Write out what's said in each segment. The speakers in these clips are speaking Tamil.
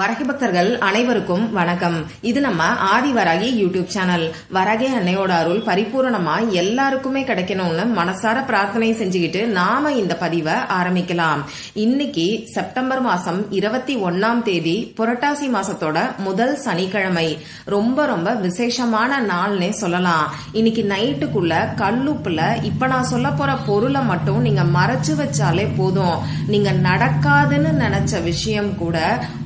வரகி பக்தர்கள் அனைவருக்கும் வணக்கம். இது நம்ம ஆதிவராகி யூடியூப் சேனல். வரகி அன்னையோட அருள் பரிபூரணமா எல்லாருக்குமே கிடைக்கணும்னு மனசார பிரார்த்தனை செஞ்சுக்கிட்டு நாம இந்த பதிவை ஆரம்பிக்கலாம். இன்னைக்கு செப்டம்பர் மாசம் 21ஆம் தேதி, புரட்டாசி மாசத்தோட முதல் சனிக்கிழமை. ரொம்ப ரொம்ப விசேஷமான நாள்னே சொல்லலாம். இன்னைக்கு நைட்டுக்குள்ள கல்லுப்புல இப்ப நான் சொல்ல போற பொருளை மட்டும் நீங்க மறைச்சு வச்சாலே போதும். நீங்க நடக்காதுன்னு நினைச்ச விஷயம் கூட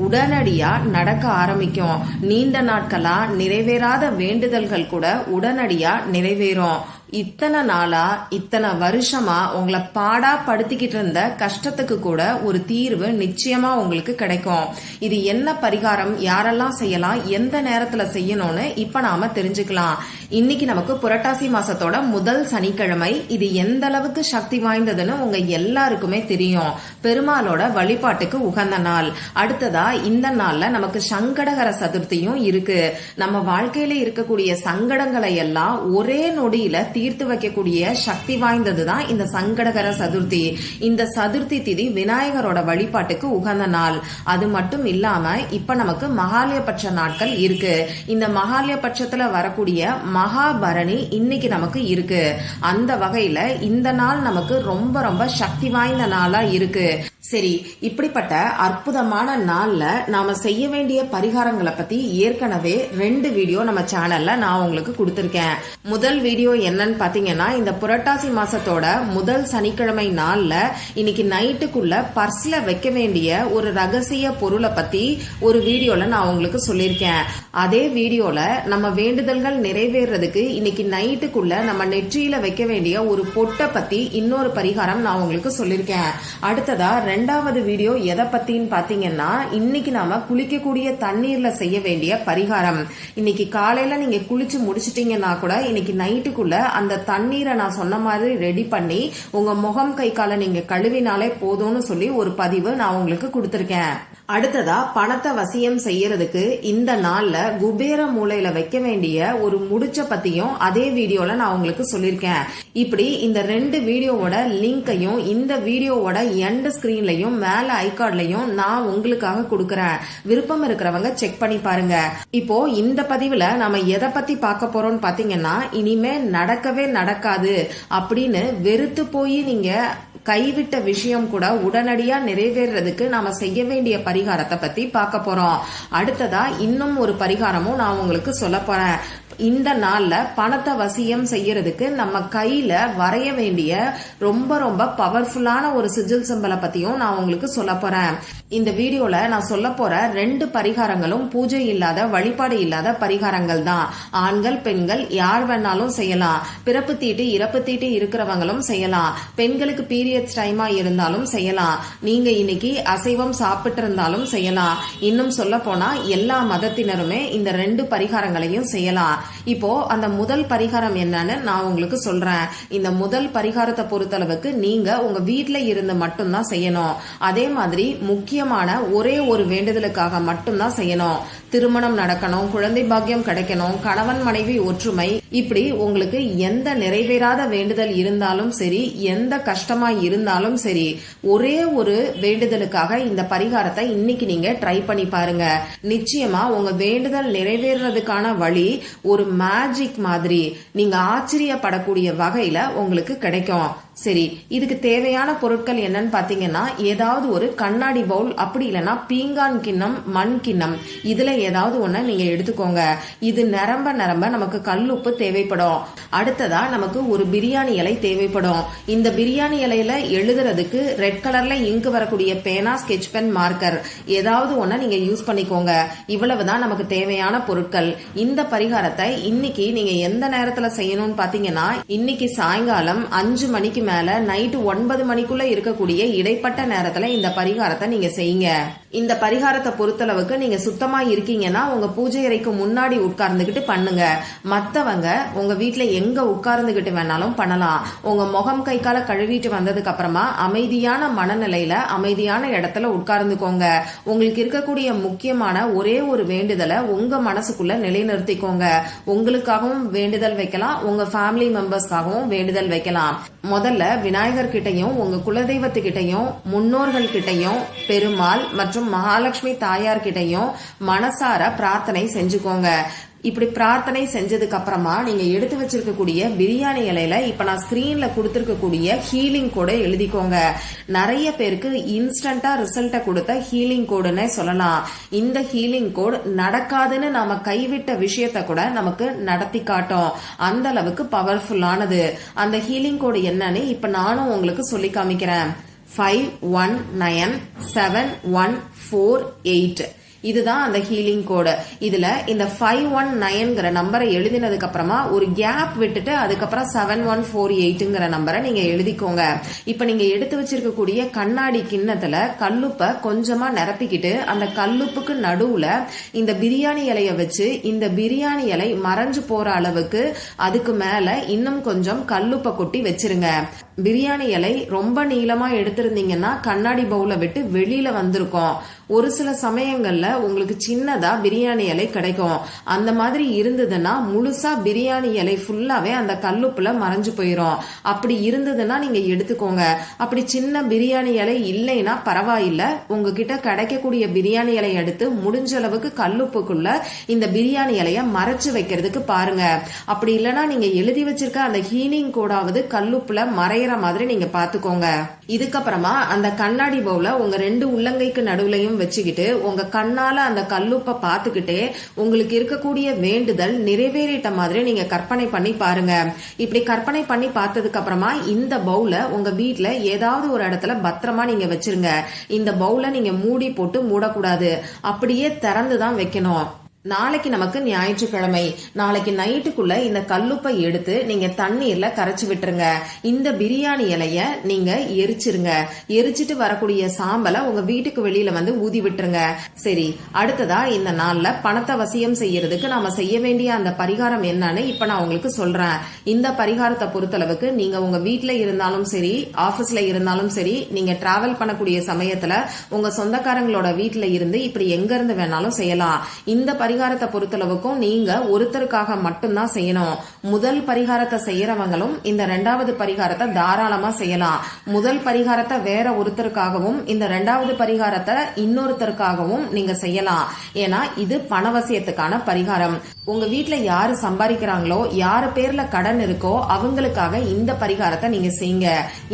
உடனடியா நடக்க ஆரம்பிக்கும். நீண்ட நாட்களா நிறைவேறாத வேண்டுதல்கள் கூட உடனடியா நிறைவேறும். இத்தனை நாளா இத்தனை வருஷமா உங்களை பாடா படுத்திக்கிட்டு இருந்த கஷ்டத்துக்கு கூட ஒரு தீர்வு நிச்சயமா உங்களுக்கு கிடைக்கும். இது என்ன பரிகாரம், யாரெல்லாம் செய்யலாம், எந்த நேரத்துல செய்யணும்னு இப்ப நாம தெரிஞ்சுக்கலாம். இன்னைக்கு நமக்கு புரட்டாசி மாசத்தோட முதல் சனிக்கிழமை. இது எந்த அளவுக்கு சக்தி வாய்ந்ததுன்னு உங்க எல்லாருக்குமே தெரியும். பெருமாளோட வழிபாட்டுக்கு உகந்த நாள். அடுத்ததா இந்த நாள்ல நமக்கு சங்கடகர சதுர்த்தியும் இருக்கு. நம்ம வாழ்க்கையில இருக்கக்கூடிய சங்கடங்களை எல்லாம் ஒரே நொடியில தீர்த்து வைக்கக்கூடிய சக்தி வாய்ந்ததுதான் இந்த சங்கடகர சதுர்த்தி. இந்த சதுர்த்தி திதி விநாயகரோட வழிபாட்டுக்கு உகந்த நாள். அது மட்டும் இல்லாம இப்ப நமக்கு மகாலயபட்ச நாட்கள் இருக்கு. இந்த மகாலயபட்சத்துல வரக்கூடிய மகாபரணி இன்னைக்கு நமக்கு இருக்கு. அந்த வகையில இந்த நாள் நமக்கு ரொம்ப ரொம்ப சக்தி வாய்ந்த நாளா இருக்கு. சரி, இப்படிப்பட்ட அற்புதமான நாள்ல நாம செய்ய வேண்டிய பரிகாரங்களை பத்தி ஏற்கனவே 2 வீடியோ நம்ம சேனல்ல நான் உங்களுக்கு கொடுத்திருக்கேன். முதல் வீடியோ என்னன்னு பாத்தீங்கன்னா, இந்த புரட்டாசி மாசத்தோட முதல் சனிக்கிழமை நாள்ல இன்னைக்கு நைட்டுக்குள்ள பர்ஸ்ல வைக்க வேண்டிய ஒரு ரகசிய பொருளை பத்தி ஒரு வீடியோல நான் உங்களுக்கு சொல்லியிருக்கேன். அதே வீடியோல நம்ம வேண்டுதல்கள் நிறைவேறதுக்கு இன்னைக்கு நைட்டுக்குள்ள நம்ம நெற்றியில வைக்க வேண்டிய ஒரு பொட்டை பத்தி இன்னொரு பரிகாரம் நான் உங்களுக்கு சொல்லியிருக்கேன். அடுத்ததா 2வது வீடியோ எதை பத்தின்னு பாத்தீங்கன்னா, இன்னைக்கு நாம குளிக்கக்கூடிய தண்ணீர்ல செய்ய வேண்டிய பரிகாரம். இன்னைக்கு காலையில நீங்க குளிச்சு முடிச்சிட்டீங்கன்னா கூட இன்னைக்கு நைட்டுக்குள்ள அந்த தண்ணீரை நான் சொன்ன மாதிரி ரெடி பண்ணி உங்க முகம் கை காலை நீங்க கழுவினாலே போதும்னு சொல்லி ஒரு பதிவு நான் உங்களுக்கு கொடுத்திருக்கேன். அடுத்ததா பணத்தை வசியம் செய்யறதுக்கு இந்த நாள்ல குபேர மூலையில வைக்க வேண்டிய ஒரு முடிச்ச பத்தியும் அதே வீடியோல நான் உங்களுக்கு சொல்லிருக்கேன். இப்படி இந்த 2 வீடியோவோட லிங்கையும் இந்த வீடியோவோட எண்ட் ஸ்கிரீன்லயும் மேல ஐகார்ட்லயும் நான் உங்களுக்காக கொடுக்கறேன். விருப்பம் இருக்கிறவங்க செக் பண்ணி பாருங்க. இப்போ இந்த பதிவுல நாம எதை பத்தி பார்க்க போறோம்னு பாத்தீங்கன்னா, இனிமே நடக்கவே நடக்காது அப்படின்னு வெறுத்து போய் நீங்க கைவிட்ட விஷயம் கூட உடனடியா நிறைவேறதுக்கு நாம செய்ய வேண்டிய பரிகாரத்தை பத்தி பார்க்க போறோம். அடுத்ததா இன்னும் ஒரு பரிகாரமும் நான் உங்களுக்கு சொல்ல போறேன். இந்த நாள்ல பணத்தை வசியம் செய்யறதுக்கு நம்ம கையில வரைய வேண்டிய ரொம்ப ரொம்ப பவர்ஃபுல்லான ஒரு சிஜில் சிம்பலை பத்தியும் நான் உங்களுக்கு சொல்ல போறேன். இந்த வீடியோல நான் சொல்ல போற 2 பரிகாரங்களும் பூஜை இல்லாத, வழிபாடு இல்லாத பரிகாரங்கள் தான். ஆண்கள் பெண்கள் யார் வேணாலும் செய்யலாம். பிறப்பு தீட்டு இறப்பு தீட்டு இருக்கிறவங்களும் செய்யலாம். பெண்களுக்கு பீரியட்ஸ் டைமா இருந்தாலும் செய்யலாம். நீங்க இன்னைக்கு அசைவம் சாப்பிட்டு இருந்தாலும் செய்யலாம். இன்னும் சொல்ல போனா எல்லா மதத்தினருமே இந்த 2 பரிகாரங்களையும் செய்யலாம். இப்போ அந்த முதல் பரிகாரம் என்னன்னு நான் உங்களுக்கு சொல்றேன். இந்த முதல் பரிகாரத்தை பொறுத்தளவுக்கு நீங்க உங்க வீட்டுல இருந்து மட்டும்தான் செய்யணும். அதே மாதிரி முக்கியமான ஒரே ஒரு வேண்டுதலுக்காக மட்டும்தான் செய்யணும். திருமணம் நடக்கணும், குழந்தை பாக்கியம் கிடைக்கணும், கணவன் மனைவி ஒற்றுமை, இப்படி உங்களுக்கு எந்த நிறைவேறாத வேண்டுதல் இருந்தாலும் சரி, எந்த கஷ்டமா இருந்தாலும் சரி, ஒரே ஒரு வேண்டுதலுக்காக இந்த பரிகாரத்தை இன்னைக்கு நீங்க ட்ரை பண்ணி பாருங்க. நிச்சயமா உங்க வேண்டுதல் நிறைவேறதுக்கான வழி ஒரு மேஜிக் மாதிரி நீங்க ஆச்சரியப்படக்கூடிய வகையில உங்களுக்கு கிடைக்கும். சரி, இதுக்கு தேவையான பொருட்கள் என்னன்னு பாத்தீங்கன்னா, ஏதாவது ஒரு கண்ணாடி பவுல், அப்படி இல்லைன்னா பீங்கான் கிண்ணம், மண் கிண்ணம், இதுல ஏதாவது ஒண்ணு நீங்க எடுத்துக்கோங்க. இது நிரம்ப நிரம்ப நமக்கு கல்லுப்பு தேவைப்படும். அடுத்ததா நமக்கு ஒரு பிரியாணி இலை தேவைப்படும். இந்த பிரியாணி இலையில எழுதுறதுக்கு ரெட் கலர்ல இங்கு வரக்கூடிய பேனா, ஸ்கெட்ச் பென், மார்க்கர் ஏதாவது ஒண்ணு நீங்க யூஸ் பண்ணிக்கோங்க. இவ்வளவுதான் நமக்கு தேவையான பொருட்கள். இந்த பரிகாரத்தை இன்னைக்கு நீங்க எந்த நேரத்துல செய்யணும்னு பாத்தீங்கன்னா, இன்னைக்கு சாயங்காலம் 5 மணிக்கு மேல நைட்டு 9 மணிக்குள்ள இருக்கக்கூடிய இடைப்பட்ட நேரத்துல இந்த பரிகாரத்தை நீங்க செய்யுங்க. இந்த பரிகாரத்தை பொறுத்தளவுக்கு நீங்க சுத்தமா இருக்கீங்கன்னா உங்க பூஜை அறைக்கு முன்னாடி உட்கார்ந்துகிட்டு பண்ணுங்க. மத்தவங்க உங்க வீட்டுல எங்க உட்கார்ந்துகிட்டு வேணாலும் பண்ணலாம். உங்க முகம் கை கால கழுவிட்டு வந்ததுக்கு அப்புறமா அமைதியான மனநிலையில அமைதியான இடத்துல உட்கார்ந்துக்கோங்க. உங்களுக்கு இருக்கக்கூடிய முக்கியமான ஒரே ஒரு வேண்டுதலை உங்க மனசுக்குள்ள நிலைநிறுத்திக்கோங்க. உங்களுக்காகவும் வேண்டுதல் வைக்கலாம், உங்க ஃபேமிலி மெம்பர்ஸ்க்காகவும் வேண்டுதல் வைக்கலாம். முதல்ல முதல்ல விநாயகர் கிட்டையும் உங்க குலதெய்வத்துக்கிட்டையும் முன்னோர்கள் கிட்டையும் பெருமாள் மற்றும் மகாலட்சுமி தாயார் கிட்டையும் மனசார பிரார்த்தனை செஞ்சுக்கோங்க. இப்படி பிரார்த்தனை செஞ்சதுக்கு அப்புறமா நீங்க எடுத்து வச்சிருக்கக்கூடிய பிரியாணி இலையில இப்ப நான் ஸ்கிரீன்ல கொடுத்திருக்கக்கூடிய ஹீலிங் கோடை எழுதிக்கோங்க. நிறைய பேருக்கு இன்ஸ்டன்டா ரிசல்ட்ட கொடுத்த ஹீலிங் கோடுன்னு சொல்லலாம். இந்த ஹீலிங் கோட் நடக்காதுன்னு நாம கைவிட்ட விஷயத்த கூட நமக்கு நடத்தி காட்டும். அந்த அளவுக்கு பவர்ஃபுல்லானது. அந்த ஹீலிங் கோடு என்னன்னு இப்ப நானும் உங்களுக்கு சொல்லி காமிக்கிறேன். 51971448. இதுதான் அந்த ஹீலிங் கோடு. இதுல இந்த 519 நம்பரை எழுதினதுக்கு அப்புறமா ஒரு கேப் விட்டுட்டு அதுக்கப்புறம் 7148 நம்பரை நீங்க எழுதிக்கோங்க. இப்ப நீங்க எடுத்து வச்சிருக்கக்கூடிய கண்ணாடி கிண்ணத்துல கல்லுப்பை கொஞ்சமா நிரப்பிக்கிட்டு அந்த கல்லுப்புக்கு நடுவுல இந்த பிரியாணி இலைய வச்சு இந்த பிரியாணி இலை மறைஞ்சு போற அளவுக்கு அதுக்கு மேல இன்னும் கொஞ்சம் கல்லுப்பை கொட்டி வச்சிருங்க. பிரியாணி இலை ரொம்ப நீளமா எடுத்திருந்தீங்கன்னா கண்ணாடி பவுல விட்டு வெளியில வந்திருக்கும். ஒரு சில சமயங்கள்ல உங்களுக்கு சின்னதா பிரியாணி இலை கிடைக்கும். அந்த மாதிரி இருந்ததுன்னா முழுசா பிரியாணி இலை ஃபுல்லாவே அந்த கல்லுப்புல மறைஞ்சு போயிரும். அப்படி இருந்ததுன்னா நீங்க எடுத்துக்கோங்க. அப்படி சின்ன பிரியாணி இலை இல்லைன்னா பரவாயில்ல, உங்ககிட்ட கிடைக்கக்கூடிய பிரியாணி இலை எடுத்து முடிஞ்ச அளவுக்கு கல்லுப்புக்குள்ள இந்த பிரியாணி இலைய மறைச்சு வைக்கிறதுக்கு பாருங்க. அப்படி இல்லைன்னா நீங்க எழுதி வச்சிருக்க அந்த ஹீலிங் கோடாவது கல்லுப்புல மறையிற மாதிரி நீங்க பாத்துக்கோங்க. இதுக்கப்புறமா அந்த கண்ணாடி பவுல உங்க 2 உள்ளங்கைக்கு நடுவுலையும் வச்சுக்கிட்டு உங்க கண்ணால அந்த கல்லுப்பை பார்த்துக்கிட்டே உங்களுக்கு இருக்கக்கூடிய வேண்டுதல் நிறைவேறிட்ட மாதிரி நீங்க கற்பனை பண்ணி பாருங்க. இப்படி கற்பனை பண்ணி பார்த்ததுக்கு அப்புறமா இந்த பவுல உங்க வீட்டுல ஏதாவது ஒரு இடத்துல பத்திரமா நீங்க வச்சிருங்க. இந்த பவுல நீங்க மூடி போட்டு மூடக்கூடாது, அப்படியே திறந்துதான் வைக்கணும். நாளைக்கு நமக்கு ஞாயிற்றுக்கிழமை. நாளைக்கு நைட்டுக்குள்ள இந்த கல்லுப்பை எடுத்து நீங்க தண்ணீர்ல கரைச்சு விட்டுருங்க. இந்த பிரியாணி இலைய நீங்க எரிச்சிருங்க. எரிச்சிட்டு வரக்கூடிய சாம்பலை உங்க வீட்டுக்கு வெளியில வந்து ஊதி விட்டுருங்க. சரி, அடுத்ததா இந்த நாள்ல பணத்தை வசியம் செய்யறதுக்கு நாம செய்ய வேண்டிய அந்த பரிகாரம் என்னன்னு இப்ப நான் உங்களுக்கு சொல்றேன். இந்த பரிகாரத்தை பொறுத்தளவுக்கு நீங்க உங்க வீட்டுல இருந்தாலும் சரி, ஆபீஸ்ல இருந்தாலும் சரி, நீங்க டிராவல் பண்ணக்கூடிய சமயத்துல உங்க சொந்தக்காரங்களோட வீட்டுல இருந்து இப்படி எங்க இருந்து வேணாலும் செய்யலாம். இந்த பரிகாரத்தை பொறுத்தளவுக்கும் நீங்க ஒருத்தருக்காக மட்டும்தான் செய்யணும். முதல் பரிகாரத்தை செய்யறவங்களும் இந்த 2வது பரிகாரத்தை தாராளமா செய்யலாம். முதல் பரிகாரத்தை வேற ஒருத்தருக்காகவும் இந்த 2வது பரிகாரத்தை இன்னொருத்தருக்காகவும் நீங்க செய்யலாம். ஏன்னா இது பணவசியத்துக்கான பரிகாரம். உங்க வீட்டுல யாரு சம்பாதிக்கிறாங்களோ, யாரு பேர்ல கடன் இருக்கோ அவங்களுக்காக இந்த பரிகாரத்தை நீங்க செய்யுங்க.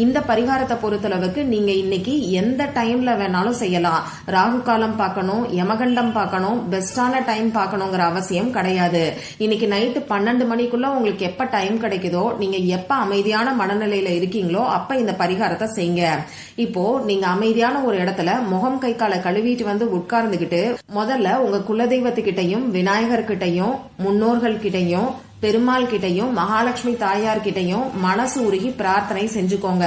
இந்த பரிகாரத்தை பொறுத்தளவுக்கு நீங்க இன்னைக்கு எந்த டைம்ல வேணாலும் செய்யலாம். ராகு காலம் பார்க்கணும், யமகண்டம் பார்க்கணும், பெஸ்டான டைம் பார்க்கணுங்கிற அவசியம் கிடையாது. இன்னைக்கு நைட்டு 12 மணிக்குள்ள உங்களுக்கு எப்ப டைம் கிடைக்குதோ, நீங்க எப்ப அமைதியான மனநிலையில இருக்கீங்களோ அப்ப இந்த பரிகாரத்தை செய்யுங்க. இப்போ நீங்க அமைதியான ஒரு இடத்துல முகம் கை காலை கழுவிட்டு வந்து உட்கார்ந்துகிட்டு முதல்ல உங்க குலதெய்வத்துக்கிட்டையும் விநாயகர் கிட்டையும் முன்னோர்கள் கிட்டையும் பெருமாள் கிட்டையும் மகாலட்சுமி தாயார் கிட்டையும் மனசு உருகி பிரார்த்தனை செஞ்சுக்கோங்க.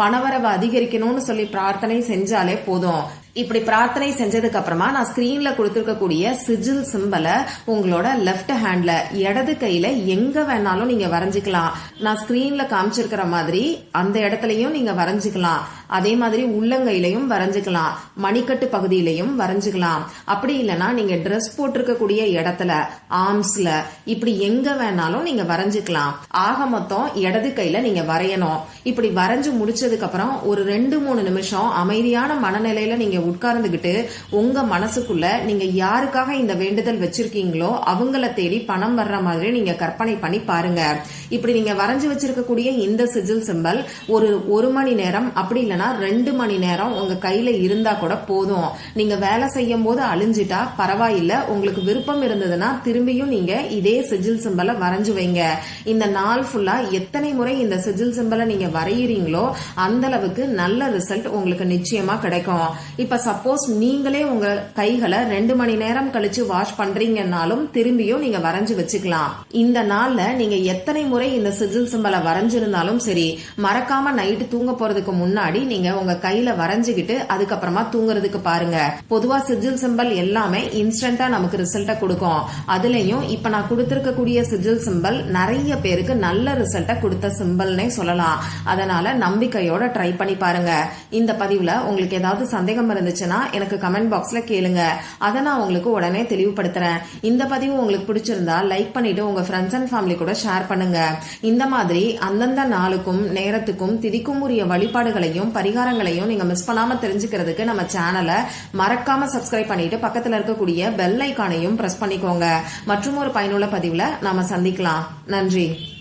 பணவரவு அதிகரிக்கணும்னு சொல்லி பிரார்த்தனை செஞ்சாலே போதும். இப்படி பிரார்த்தனை செஞ்சதுக்கு அப்புறமா நான் ஸ்கிரீன்ல கொடுத்திருக்கக்கூடிய சிஜில் சிம்பலை உங்களோட லெப்ட் ஹேண்ட்ல இடது கையில எங்க வேணாலும் நீங்க வரைஞ்சுக்கலாம். நான் ஸ்கிரீன்ல காமிச்சிருக்கிற மாதிரி அந்த இடத்துலயும் நீங்க வரைஞ்சுக்கலாம். அதே மாதிரி உள்ளங்கையிலையும் வரைஞ்சுக்கலாம், மணிக்கட்டு பகுதியிலையும் வரைஞ்சுக்கலாம். அப்படி இல்லைன்னா நீங்க ட்ரெஸ் போட்டிருக்கக்கூடிய இடத்துல, ஆர்ம்ஸ்ல, இப்படி எங்க வேணாலும் நீங்க வரைஞ்சுக்கலாம். ஆக மொத்தம் இடது கையில நீங்க வரையணும். இப்படி வரைஞ்சு முடிச்சதுக்கு அப்புறம் ஒரு 2-3 நிமிஷம் அமைதியான மனநிலையில நீங்க உட்கார்ந்துகிட்டு உங்க மனசுக்குள்ள நீங்க யாருக்காக இந்த வேண்டுதல் வச்சிருக்கீங்களோ அவங்கள தேடி பணம் வர்ற மாதிரி நீங்க கற்பனை பண்ணி பாருங்க. இப்படி நீங்க வரைஞ்சு வச்சிருக்கக்கூடிய இந்த சிஜில் சிம்பல் ஒரு மணி நேரம் அப்படி இல்லைன்னா 2 மணி நேரம் உங்க கையில இருந்தா கூட போதும். நீங்க வேலை செய்யும் போது அழிஞ்சிட்டா பரவாயில்ல, உங்களுக்கு விருப்பம் இருந்ததுன்னா திரும்பியும் நீங்க இதே சிஜில் சிம்பலை வரைஞ்சு வைங்க. இந்த நாள் ஃபுல்லா எத்தனை முறை இந்த சிஜில் சிம்பலை நீங்க வரையறீங்களோ அந்த அளவுக்கு நல்ல ரிசல்ட் உங்களுக்கு நிச்சயமா கிடைக்கும். இப்ப சப்போஸ் நீங்களே உங்க கைகளை 2 மணி நேரம் கழிச்சு வாஷ் பண்றீங்கன்னாலும் திரும்பியும் நீங்க வரைஞ்சு வச்சுக்கலாம். இந்த நாள்ல நீங்க எத்தனை முறை இந்த சிஜில் சிம்பலை வரைஞ்சிருந்தாலும் சரி, மறக்காம நைட்டு தூங்க போறதுக்கு முன்னாடி நீங்க உங்க கையில வரைஞ்சுகிட்டு அதுக்கப்புறமா தூங்குறதுக்கு பாருங்க. பொதுவா சிஜில் சிம்பல் எல்லாமே இன்ஸ்டன்டா நமக்கு ரிசல்ட்ட கொடுக்கும். அதுலயும் இப்ப நான் கொடுத்திருக்கக்கூடிய சிஜில் சிம்பல் நிறைய பேருக்கு நல்ல ரிசல்ட்ட கொடுத்த சிம்பல்னே சொல்லலாம். அதனால நம்பிக்கையோட ட்ரை பண்ணி பாருங்க. இந்த பதிவுல உங்களுக்கு ஏதாவது சந்தேகம் இருந்துச்சுன்னா எனக்கு கமெண்ட் பாக்ஸ்ல கேளுங்க. அதை நான் உங்களுக்கு உடனே தெளிவுபடுத்துறேன். இந்த பதிவு உங்களுக்கு பிடிச்சிருந்தா லைக் பண்ணிட்டு உங்க ஃப்ரெண்ட்ஸ் அண்ட் ஃபேமிலி கூட ஷேர் பண்ணுங்க. இந்த மாதிரி அந்தந்த நாளுக்கும் நேரத்துக்கும் திதிக்கும் உரிய வழிபாடுகளையும் பரிகாரங்களையும் நீங்க மிஸ் பண்ணாம தெரிஞ்சுக்கிறதுக்கு நம்ம சேனலை மறக்காம சப்ஸ்கிரைப் பண்ணிட்டு பக்கத்துல இருக்கக்கூடிய பெல் ஐகானையும் பிரஸ் பண்ணிக்கோங்க. மற்றும் ஒரு பயனுள்ள பதிவுல நாம சந்திக்கலாம். நன்றி.